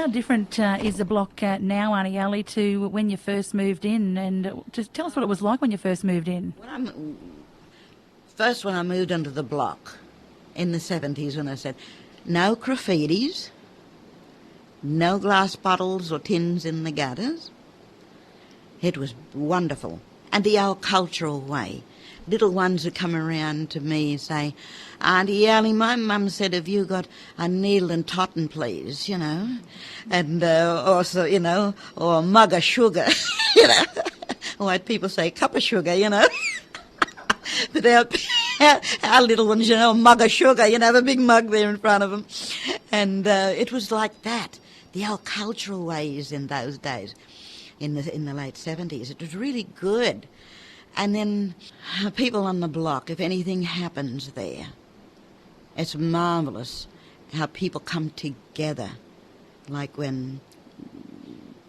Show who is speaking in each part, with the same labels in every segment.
Speaker 1: How different is the block now, Auntie Ali, to when you first moved in? And just tell us what it was like when you first moved in.
Speaker 2: When I moved into the block in the 70s, when I said, no graffitis, no glass bottles or tins in the gutters. It was wonderful. And the old cultural way. Little ones would come around to me and say, Auntie Ali, my mum said, have you got a needle and cotton, please, you know? And also, you know, or a mug of sugar, you know. White people say cup of sugar, you know. But our little ones, you know, a mug of sugar, you know, have a big mug there in front of them. And it was like that, the old cultural ways in those days, in the late 70s. It was really good. And then people on the block, if anything happens there, it's marvellous how people come together, like when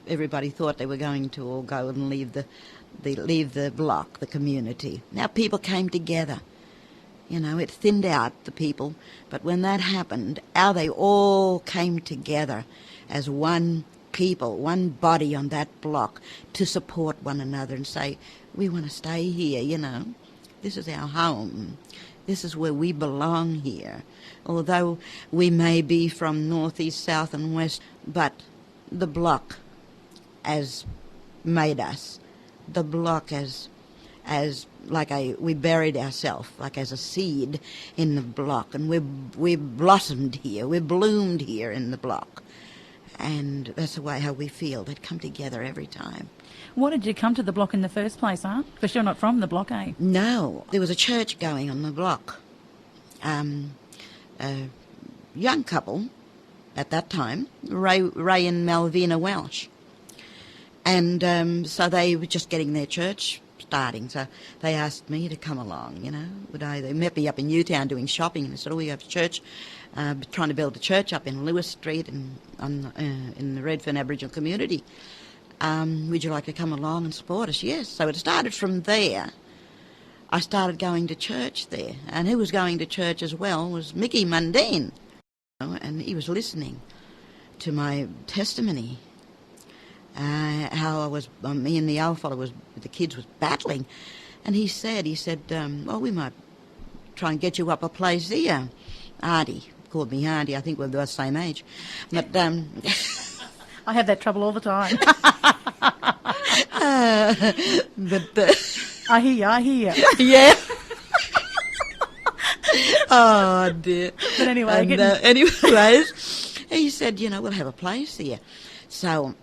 Speaker 2: everybody thought they were going to all go and leave the block, the community. Now people came together. You know, it thinned out the people, but when that happened, how they all came together as one people, one body on that block to support one another and say, we want to stay here, you know. This is our home. This is where we belong here. Although we may be from north, east, south and west, but the block has made us. The block as we buried ourselves, like as a seed in the block, and we blossomed here, we bloomed here in the block. And that's the way how we feel. They'd come together every time.
Speaker 1: Why did you come to the block in the first place, Aunt? Because you're not from the block, eh?
Speaker 2: No. There was a church going on the block. A young couple at that time, Ray and Malvina Welsh. And so they were just getting their church starting. So they asked me to come along, you know. They met me up in Newtown doing shopping, and they said, oh, we have a church, trying to build a church up in Lewis Street in the Redfern Aboriginal community. Would you like to come along and support us? Yes. So it started from there. I started going to church there. And who was going to church as well was Mickey Mundine. And he was listening to my testimony. How I was, me and the old fellow the kids was battling. And he said, well, we might try and get you up a place here. Auntie, called me Auntie, I think we're the same age. But,
Speaker 1: I have that trouble all the time. I hear you.
Speaker 2: Yeah. Oh, dear.
Speaker 1: But anyway,
Speaker 2: anyways, he said, you know, we'll have a place here. So,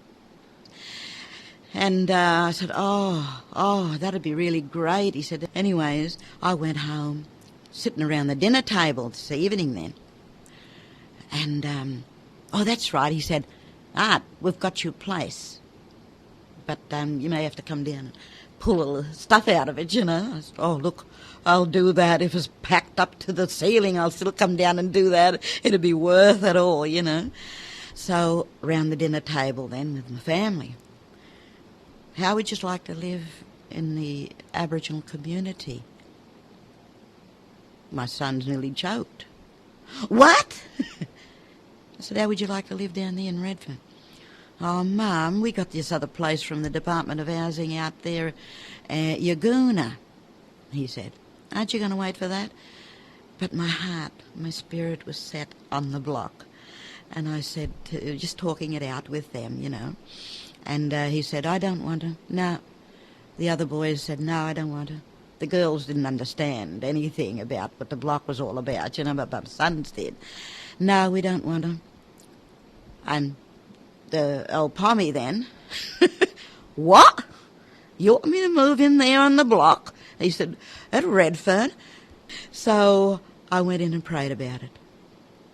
Speaker 2: and I said, oh, that'd be really great. He said, anyways, I went home, sitting around the dinner table this evening then. And, oh, that's right, he said, Art, we've got you a place. But you may have to come down and pull all the stuff out of it, you know. I said, oh, look, I'll do that. If it's packed up to the ceiling, I'll still come down and do that. It'll be worth it all, you know. So, around the dinner table then with my family. How would you like to live in the Aboriginal community? My son's nearly choked. What? I said, how would you like to live down there in Redfern? Oh, Mum, we got this other place from the Department of Housing out there, Yagoona, he said. Aren't you going to wait for that? But my heart, my spirit was set on the block. And I said, just talking it out with them, you know. And he said, I don't want to. No. The other boys said, no, I don't want to. The girls didn't understand anything about what the block was all about, you know, but my sons did. No, we don't want to. And the old pommy then, what? You want me to move in there on the block? He said, at Redfern. So I went in and prayed about it.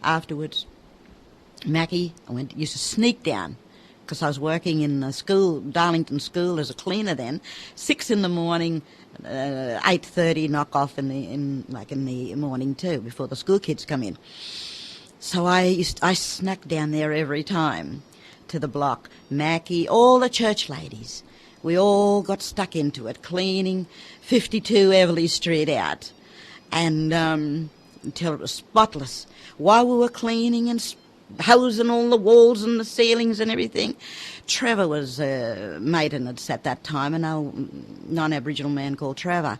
Speaker 2: Afterwards, Mackie, used to sneak down, because I was working in the school, Darlington School, as a cleaner then. 6 in the morning, 8:30 knock off in the morning too, before the school kids come in. So I snuck down there every time to the block. Mackie, all the church ladies, we all got stuck into it, cleaning 52 Everleigh Street out, and until it was spotless. While we were cleaning and hosing all the walls and the ceilings and everything. Trevor was maintenance at that time, an old non-Aboriginal man called Trevor.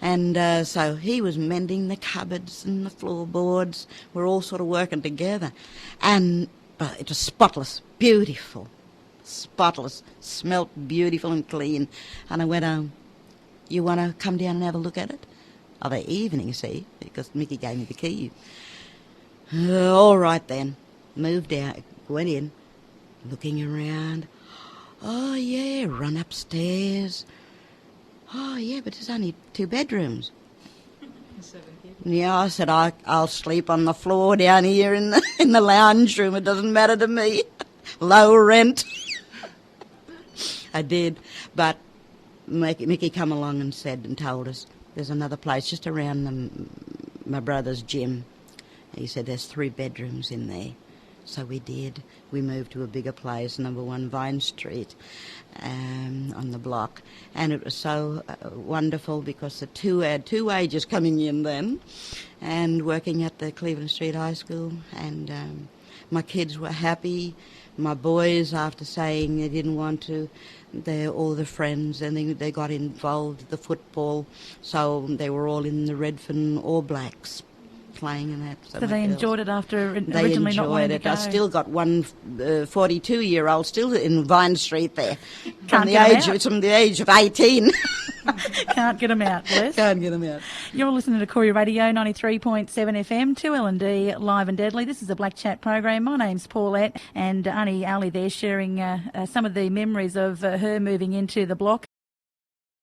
Speaker 2: And so he was mending the cupboards and the floorboards. We're all sort of working together. And it was spotless, beautiful, spotless, smelt beautiful and clean. And I went, you want to come down and have a look at it? Of the evening, see, because Mickey gave me the key. All right then. Moved out, went in, looking around. Oh, yeah, run upstairs. Oh, yeah, but there's only 2 bedrooms. Yeah, I said, I'll sleep on the floor down here in the lounge room. It doesn't matter to me. Low rent. I did. But Mickey come along and said and told us there's another place just around my brother's gym. He said there's 3 bedrooms in there. So we did. We moved to a bigger place, number 1 Vine Street, on the block. And it was so wonderful because the 2 had 2 ages coming in then and working at the Cleveland Street High School. And my kids were happy. My boys, after saying they didn't want to, all the friends, and they got involved with the football. So they were all in the Redfern All Blacks, playing in that.
Speaker 1: So they enjoyed it after
Speaker 2: they
Speaker 1: originally not wanting
Speaker 2: enjoyed
Speaker 1: to
Speaker 2: it.
Speaker 1: go.
Speaker 2: I still got one 42-year-old still in Vine Street there.
Speaker 1: Can't
Speaker 2: from the age of 18.
Speaker 1: Can't get them out, bless.
Speaker 2: Can't get them out.
Speaker 1: You're listening to KooriRadio 93.7 FM, 2L&D, live and deadly. This is a Black Chat program. My name's Paulette, and Auntie Ali there sharing some of the memories of her moving into the block